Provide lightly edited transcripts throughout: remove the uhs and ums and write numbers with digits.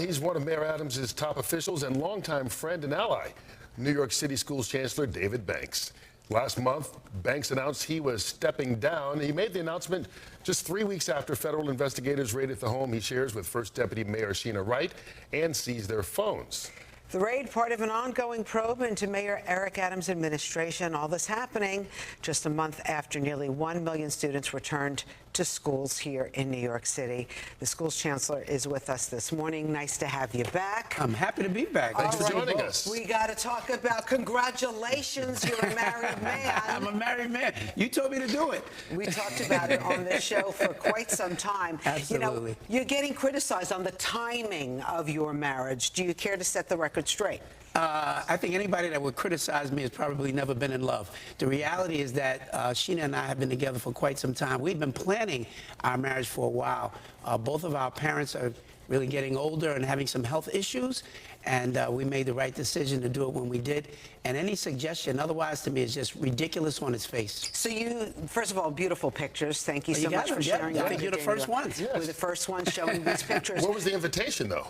he's one of Mayor Adams' top officials and longtime friend and ally, New York City Schools Chancellor David Banks. Last month, Banks announced he was stepping down. He made the announcement just 3 weeks after federal investigators raided the home he shares with First Deputy Mayor Sheena Wright and seized their phones. The raid, part of an ongoing probe into Mayor Eric Adams' administration. All this happening just a month after nearly 1 million students returned to schools here in New York City. The schools chancellor is with us this morning. Nice to have you back. I'm happy to be back. Thanks for joining us. We got to talk about congratulations. You're a married man. I'm a married man. You told me to do it. We talked about it on this show for quite some time. Absolutely. You know, you're getting criticized on the timing of your marriage. Do you care to set the record straight? I think anybody that would criticize me has probably never been in love. The reality is that Sheena and I have been together for quite some time. We've been planning our marriage for a while. Both of our parents are really getting older and having some health issues, and we made the right decision to do it when we did. And any suggestion otherwise to me is just ridiculous on its face. So you, first of all, beautiful pictures. Thank you so much for sharing. I think you're the first ones. Yes. We're the first ones showing these pictures. What was the invitation, though?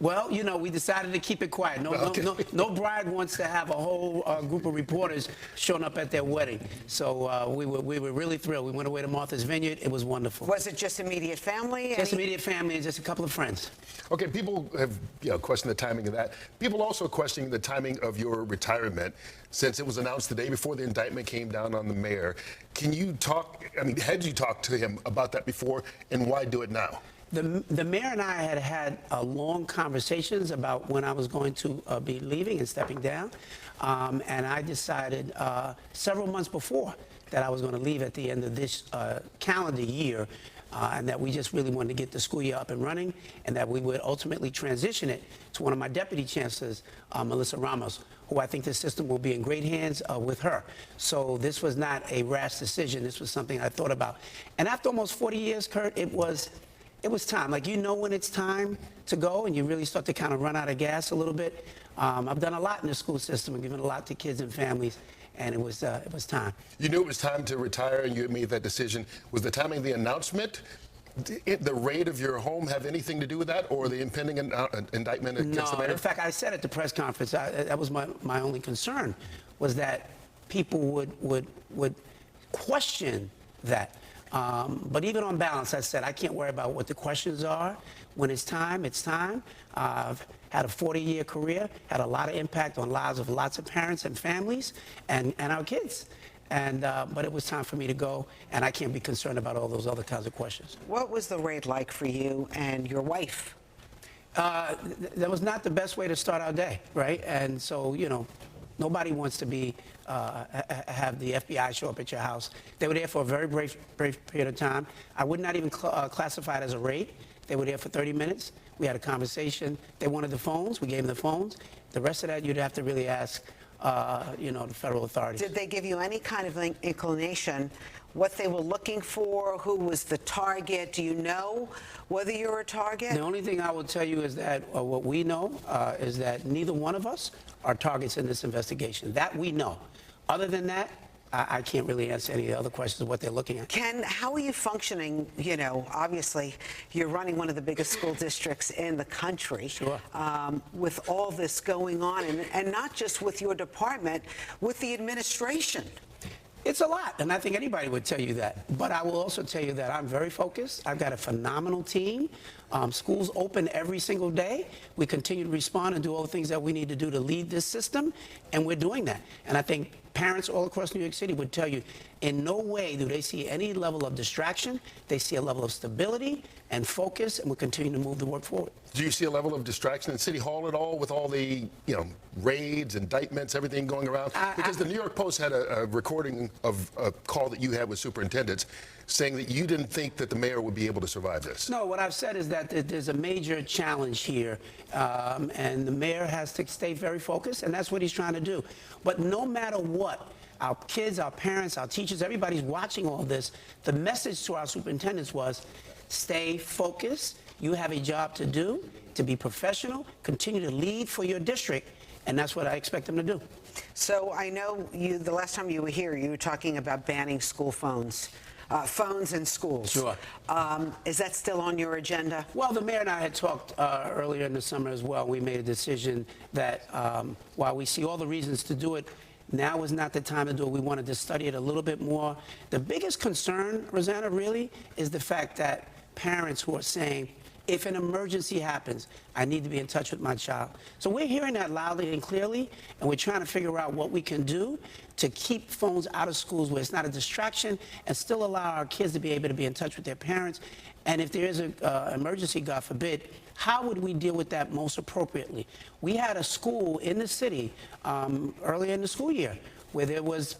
Well, you know, we decided to keep it quiet. No bride wants to have a whole group of reporters showing up at their wedding. So we were really thrilled. We went away to Martha's Vineyard. It was wonderful. Was it just immediate family? Just immediate family and just a couple of friends. Okay, people have questioned the timing of that. People also questioning the timing of your retirement, since it was announced the day before the indictment came down on the mayor. Can you talk, had you talked to him about that before, and why do it now? The mayor and I had long conversations about when I was going to be leaving and stepping down, and I decided several months before that I was going to leave at the end of this calendar year, and that we just really wanted to get the school year up and running, and that we would ultimately transition it to one of my deputy chancellors, Melissa Ramos, who I think the system will be in great hands with her. So this was not a rash decision. This was something I thought about. And after almost 40 years, Kurt, it was time. Like, you know when it's time to go and you really start to kind of run out of gas a little bit. I've done a lot in the school system and given a lot to kids and families, and it was time. You knew it was time to retire and you made that decision. Was the timing of the announcement, the raid of your home, have anything to do with that, or the impending indictment against the mayor? In fact, I said at the press conference, that was my only concern, was that people would question that. But even on balance, I said, I can't worry about what the questions are. When it's time, it's time. I've had a 40-year career, had a lot of impact on lives of lots of parents and families and our kids. But it was time for me to go, and I can't be concerned about all those other kinds of questions. What was the raid like for you and your wife? That was not the best way to start our day, right? And so, you know, nobody wants to be have the FBI show up at your house. They were there for a very brief period of time. I would not even classify it as a raid. They were there for 30 minutes. We had a conversation. They wanted the phones. We gave them the phones. The rest of that, you'd have to really ask, you know, the federal authorities. Did they give you any kind of inclination what they were looking for? Who was the target? Do you know whether you're a target? The only thing I will tell you is that what we know is that neither one of us are targets in this investigation. That we know. Other than that, I can't really answer any of the other questions of what they're looking at. Ken, how are you functioning? You know, obviously, you're running one of the biggest school districts in the country. Sure. With all this going on, and not just with your department, with the administration. It's a lot, and I think anybody would tell you that. But I will also tell you that I'm very focused. I've got a phenomenal team. Schools open every single day. We continue to respond and do all the things that we need to do to lead this system, and we're doing that. And I think parents all across New York City would tell you, in no way do they see any level of distraction. They see a level of stability and focus, and we'll continue to move the work forward. Do you see a level of distraction in City Hall at all with all the, raids, indictments, everything going around? Because the New York Post had a recording of a call that you had with superintendents saying that you didn't think that the mayor would be able to survive this. No, what I've said is that there's a major challenge here, and the mayor has to stay very focused, and that's what he's trying to do. But no matter what, our kids, our parents, our teachers, everybody's watching all this. The message to our superintendents was, stay focused. You have a job to do, to be professional, continue to lead for your district, and that's what I expect them to do. So I know the last time you were here, you were talking about banning school phones. phones in schools. Sure. Is that still on your agenda? Well, the mayor and I had talked earlier in the summer as well. We made a decision that while we see all the reasons to do it, now is not the time to do it. We wanted to study it a little bit more. The biggest concern, Rosanna, really, is the fact that parents who are saying, if an emergency happens, I need to be in touch with my child. So we're hearing that loudly and clearly, and we're trying to figure out what we can do to keep phones out of schools where it's not a distraction and still allow our kids to be able to be in touch with their parents. And if there is an emergency, God forbid, how would we deal with that most appropriately? We had a school in the city earlier in the school year where there was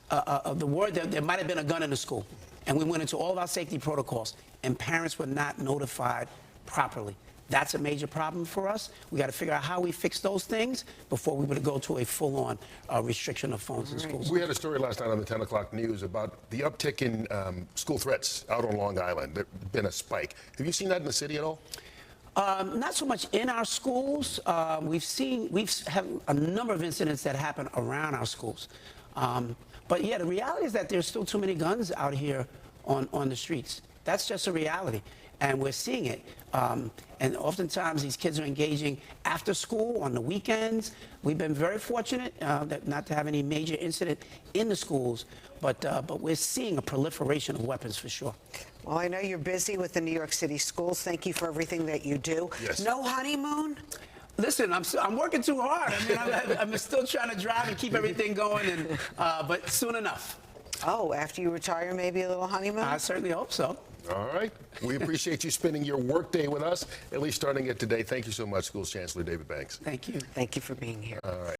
the word that there might have been a gun in the school. And we went into all of our safety protocols, and parents were not notified properly. That's a major problem for us. We got to figure out how we fix those things before we would go to a full-on restriction of phones in schools. We had a story last night on the 10 o'clock news about the uptick in school threats out on Long Island. There's been a spike. Have you seen that in the city at all? Not so much in our schools. We've had a number of incidents that happen around our schools. But yeah, the reality is that there's still too many guns out here on the streets. That's just a reality, and we're seeing it. And oftentimes these kids are engaging after school on the weekends. We've been very fortunate not to have any major incident in the schools, but we're seeing a proliferation of weapons for sure. Well, I know you're busy with the New York City schools. Thank you for everything that you do. Yes. No honeymoon? Listen, I'm working too hard. I mean, I'm still trying to drive and keep everything going, and but soon enough. Oh, after you retire, maybe a little honeymoon? I certainly hope so. All right. We appreciate you spending your workday with us, at least starting it today. Thank you so much, Schools Chancellor David Banks. Thank you. Thank you for being here. All right.